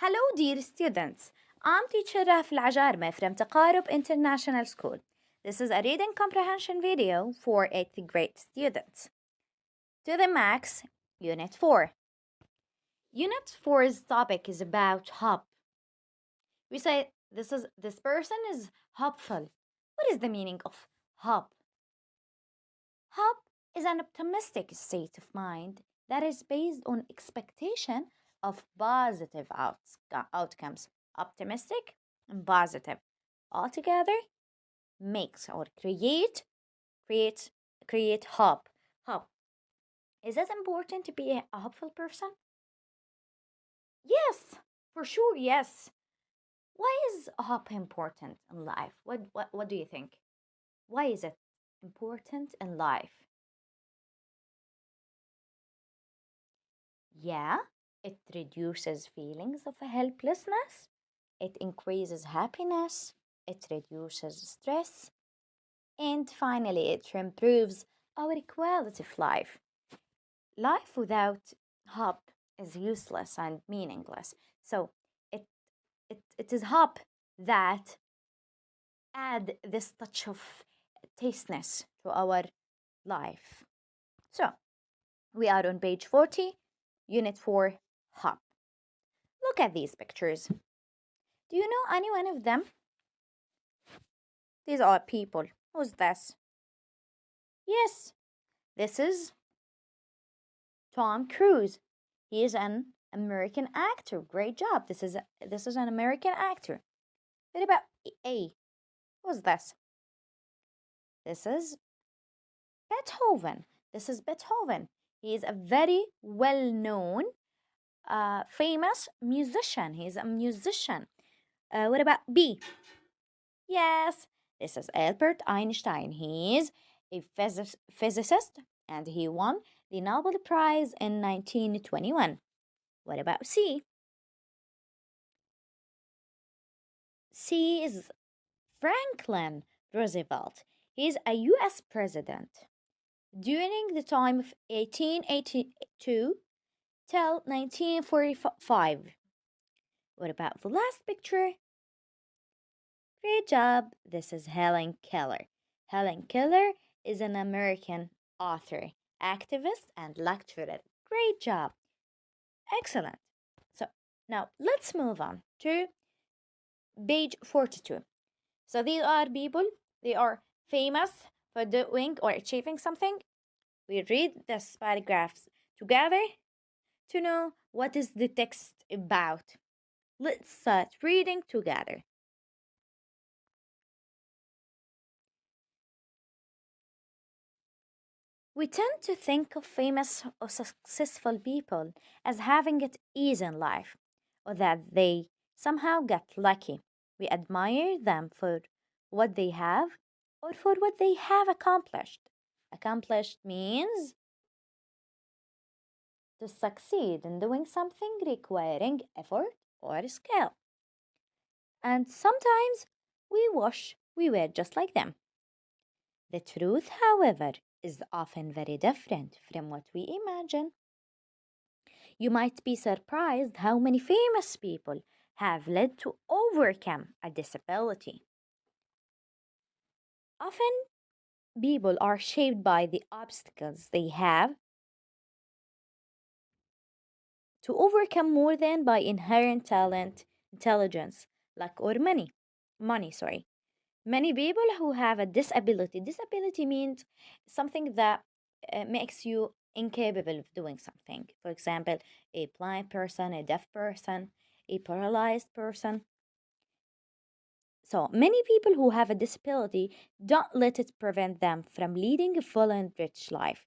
Hello, dear students. I'm teacher Raf Al from Taqarub International School. This is a reading comprehension video for 8th grade students. To the Max, Unit 4. Unit 4's topic is about hope. We say this person is hopeful. What is the meaning of hope? Hope is an optimistic state of mind that is based on expectation of positive outcomes. Optimistic and positive altogether makes or create create hope. Hope. Is it important to be a hopeful person? Yes, for sure, yes. Why is hope important in life? What do you think? Why is it important in life? Yeah, it reduces feelings of helplessness, it increases happiness, it reduces stress, and finally, it improves our quality of life. Life without hope is useless and meaningless. So, it, it is hope that add this touch of tasteness to our life. So, we are on page 40, Unit 4, Hope. Look at these pictures. Do you know any one of them? These are people. Who's this? Yes, this is Tom Cruise. He is an American actor. Great job. This is an American actor. What about A? Who's this? This is Beethoven. This is Beethoven. He is a very well-known, famous musician. He is a musician. What about B? Yes, this is Albert Einstein. He is a physicist and he won the Nobel Prize in 1921. What about C? C is Franklin Roosevelt. He is a US president. During the time of 1882 till 1945. What about the last picture? Great job. This is Helen Keller. Helen Keller is an American author, activist, and lecturer. Great job. Excellent. So now let's move on to page 42. So these are people, they are famous for doing or achieving something. We read this paragraphs together to know what is the text about. Let's start reading together. We tend to think of famous or successful people as having it easy in life, or that they somehow get lucky. We admire them for what they have or for what they have accomplished. Accomplished means to succeed in doing something requiring effort or skill. And sometimes we wish we were just like them. The truth, however, is often very different from what we imagine. You might be surprised how many famous people have led to overcome a disability. Often, people are shaped by the obstacles they have to overcome more than by inherent talent, intelligence, luck, or money. Sorry. Many people who have a disability means something that makes you incapable of doing something. For example, a blind person, a deaf person, a paralyzed person. So many people who have a disability don't let it prevent them from leading a full and rich life.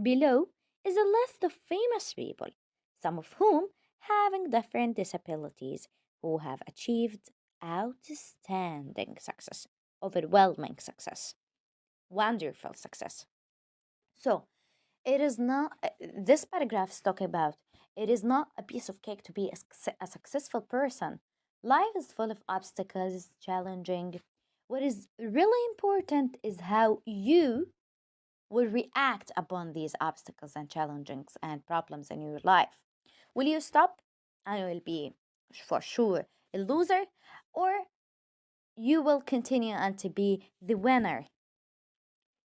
Below is a list of famous people, some of whom having different disabilities who have achieved outstanding success, overwhelming success, wonderful success. So it is not, this paragraph is talking about, it is not a piece of cake to be a successful person. Life is full of obstacles, challenging. What is really important is how you will react upon these obstacles and challenges and problems in your life. Will you stop? And will be for sure a loser, or you will continue and to be the winner.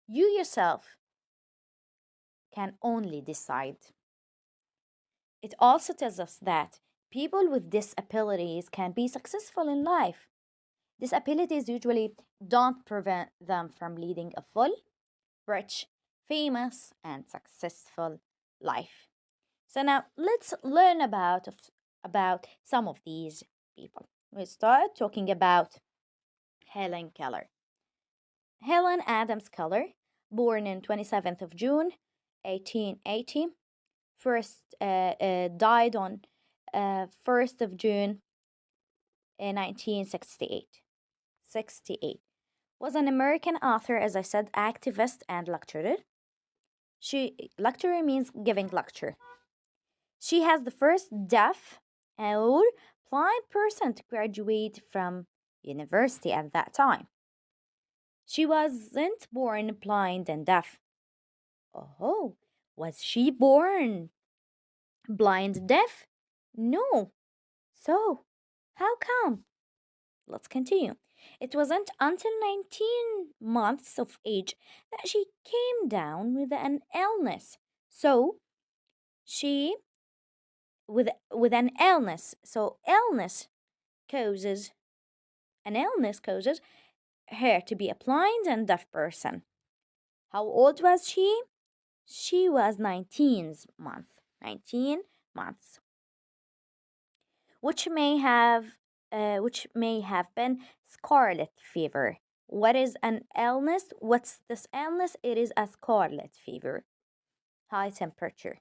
You yourself can only decide. It also tells us that people with disabilities can be successful in life. Disabilities usually don't prevent them from leading a full, rich, famous, and successful life. So now let's learn about some of these people. We start talking about Helen Keller. Helen Adams Keller, born on 27th of June, 1880, died on 1st of June 1968. 68. Was an American author, as I said, activist and lecturer. Lecturer means giving lecture. She has the first deaf or blind person to graduate from university at that time. She wasn't born blind and deaf. Oh, was she born blind deaf? No. So, how come? Let's continue. It wasn't until 19 months of age that she came down with an illness. So, she with an illness. So, illness causes her to be a blind and deaf person. How old was she? She was 19 months, which may have been scarlet fever. What is an illness? What's this illness? It is a scarlet fever, high temperature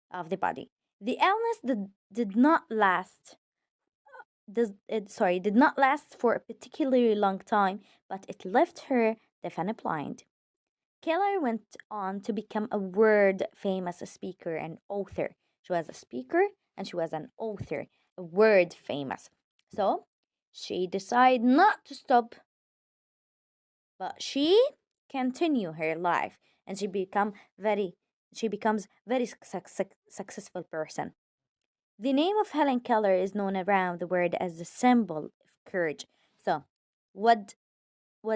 of the body. The illness did not last. Did not last for a particularly long time, but it left her deaf and blind. Keller went on to become a world famous speaker and author. She was a speaker and she was an author, a word famous. So she decided not to stop, but she continue her life, and she becomes very successful person. The name of Helen Keller is known around the world as the symbol of courage. So, what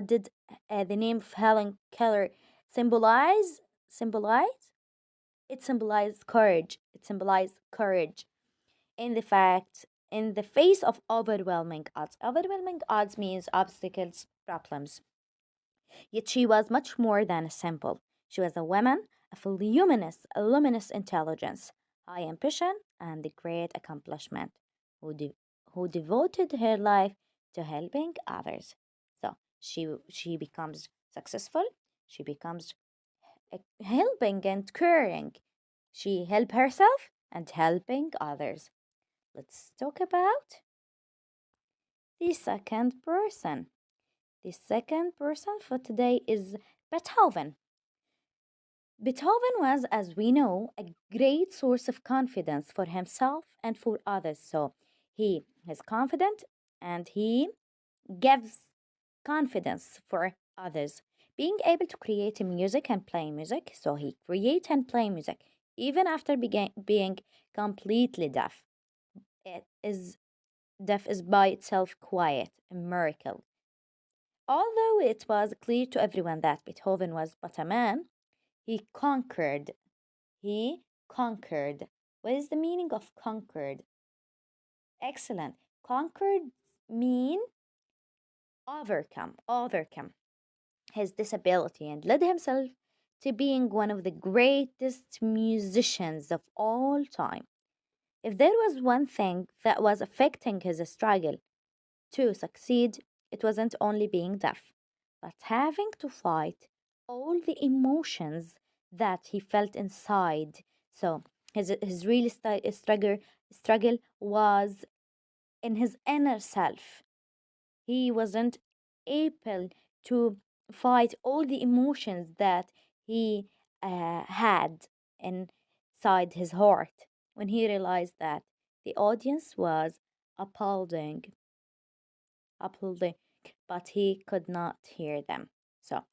did the name of Helen Keller symbolize? Symbolize? It symbolized courage. It symbolized courage in the fact in the face of overwhelming odds. Overwhelming odds means obstacles, problems. Yet she was much more than a symbol. She was a woman of a luminous intelligence, high ambition, and a great accomplishment, who devoted her life to helping others. So she becomes successful. She becomes helping and caring. She help herself and helping others. Let's talk about the second person. The second person for today is Beethoven. Beethoven was, as we know, a great source of confidence for himself and for others. So he is confident and he gives confidence for others. Being able to create music and play music, so he create and play music even after being completely deaf. It is deaf is by itself quite a miracle. Although it was clear to everyone that Beethoven was but a man, he conquered. He conquered. What is the meaning of conquered? Excellent. Conquered mean overcome his disability and led himself to being one of the greatest musicians of all time. If there was one thing that was affecting his struggle to succeed, it wasn't only being deaf, but having to fight all the emotions that he felt inside. So his real struggle was in his inner self. He wasn't able to fight all the emotions that he had inside his heart when he realized that the audience was applauding, applauding, but he could not hear them. So,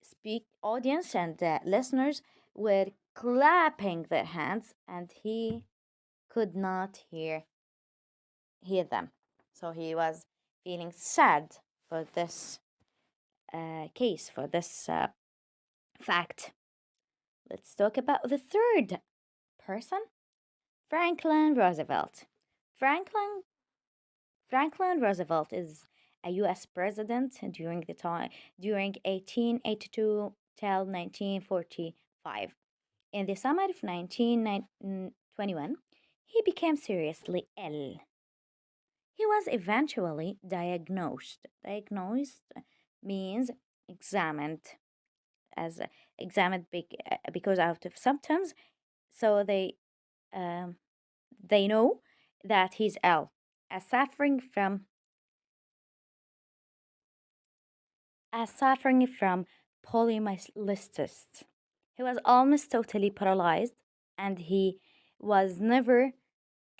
speak audience and listeners were clapping their hands, and he could not hear hear them. So he was feeling sad for this case, for this fact. Let's talk about the third person, Franklin Roosevelt. Franklin Franklin Roosevelt is a U.S. president during 1882 till 1945. In the summer of 1921, he became seriously ill. He was eventually diagnosed. Diagnosed means examined as examined because out of symptoms, so um, they know that he's ill, as suffering from polymyelitis. He was almost totally paralyzed, and he was never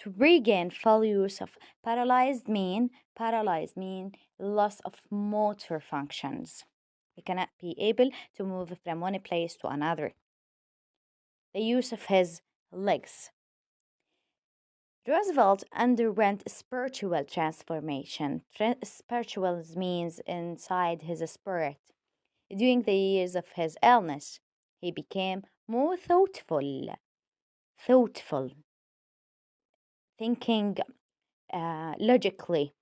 to regain full use of paralyzed mean loss of motor functions. He cannot be able to move from one place to another. The use of his legs. Roosevelt underwent spiritual transformation. Spiritual means inside his spirit. During the years of his illness, he became more thoughtful, thinking logically,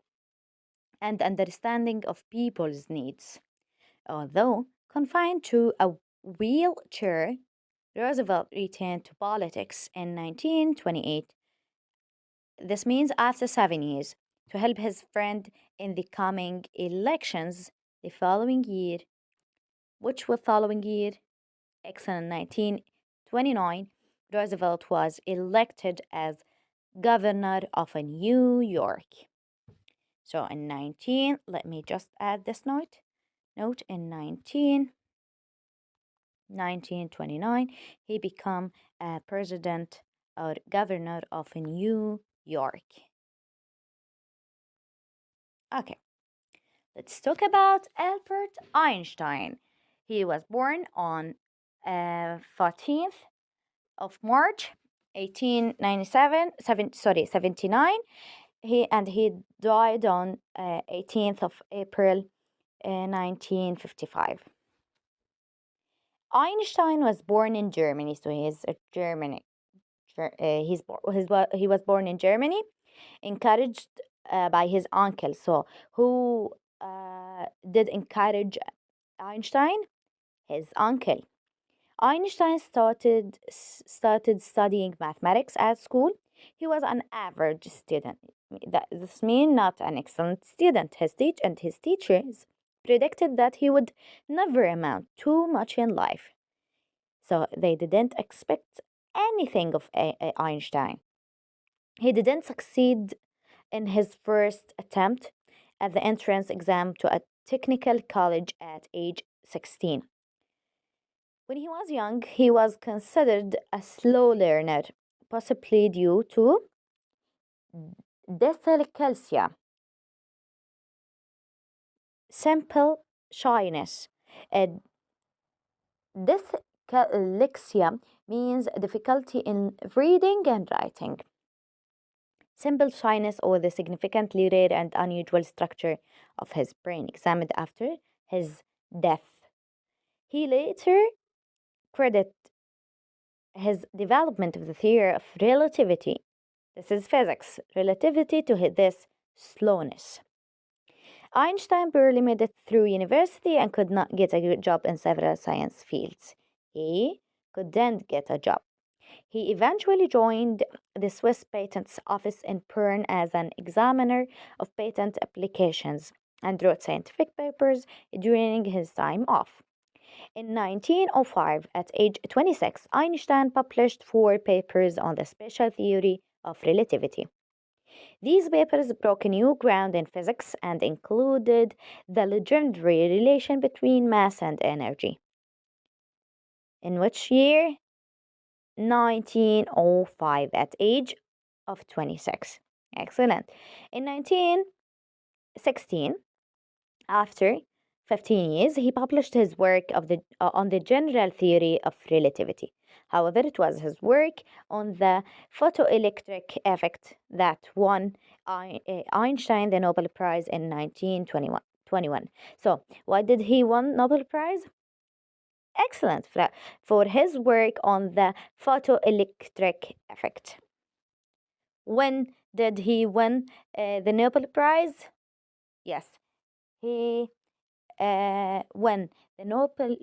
and understanding of people's needs. Although confined to a wheelchair, Roosevelt returned to politics in 1928. This means after 7 years, to help his friend in the coming elections the following year, which was following year, excellent 1929, Roosevelt was elected as governor of New York. So in 19, let me just add this note in 1929, he became president or governor of New York. Okay, let's talk about Albert Einstein. He was born on 14th of March 79. He died on 18th of April 1955. Einstein was born in Germany, so he is a German. He was born in Germany, encouraged by his uncle. So who did encourage Einstein? His uncle. Einstein started studying mathematics at school. He was an average student. This means not an excellent student. His teachers predicted that he would never amount to much in life. So they didn't expect anything of Einstein. He didn't succeed in his first attempt at the entrance exam to a technical college at age 16. When he was young, he was considered a slow learner, possibly due to dyslexia, simple shyness. Dyslexia means difficulty in reading and writing. Simple shyness or the significantly rare and unusual structure of his brain examined after his death. He later credited his development of the theory of relativity, this is physics, relativity to this slowness. Einstein barely made it through university and could not get a good job in several science fields. He couldn't get a job. He eventually joined the Swiss Patents Office in Bern as an examiner of patent applications and wrote scientific papers during his time off. In 1905, at age 26, Einstein published 4 papers on the special theory of relativity. These papers broke new ground in physics and included the legendary relation between mass and energy. In which year? 1905, at age of 26. Excellent. In 1916, after 15 years, he published his work on the general theory of relativity. However, it was his work on the photoelectric effect that won Einstein the Nobel Prize in 1921. So, why did he win Nobel Prize? Excellent, for his work on the photoelectric effect. When did he win the Nobel Prize? Yes, he won the Nobel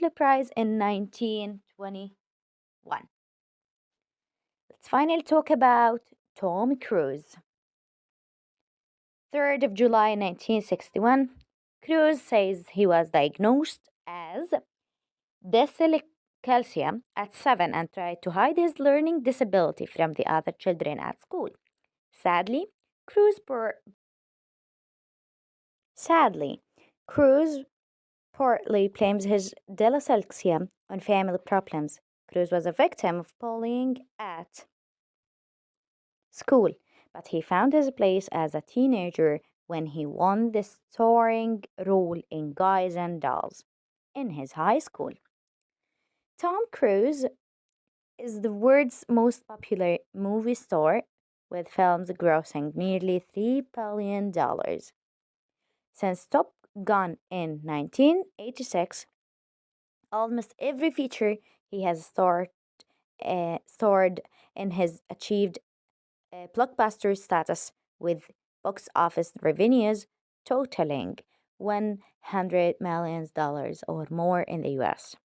Prize in 1921. Let's finally talk about Tom Cruise. 3rd of July 1961, Cruise says he was diagnosed as dyslexia at 7 and tried to hide his learning disability from the other children at school. Sadly, Cruise Sadly, Cruz partly blames his dyslexia on family problems. Cruz was a victim of bullying at school, but he found his place as a teenager when he won the starring role in Guys and Dolls in his high school. Tom Cruise is the world's most popular movie star, with films grossing nearly $3 billion. Since Top Gun in 1986, almost every feature he has starred in has achieved blockbuster status, with box office revenues totaling $100 million or more in the US.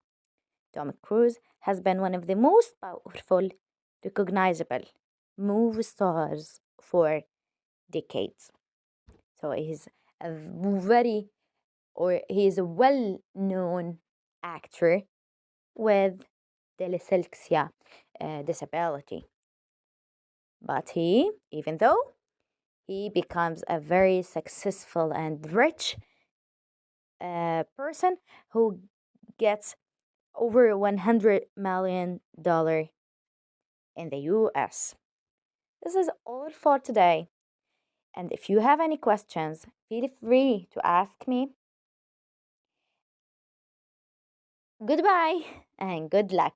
Tom Cruise has been one of the most powerful, recognizable movie stars for decades. So a very he is a well-known actor with dyslexia disability. But even though he becomes a very successful and rich person who gets over $100 million in the US. This is all for today. And if you have any questions, feel free to ask me. Goodbye and good luck.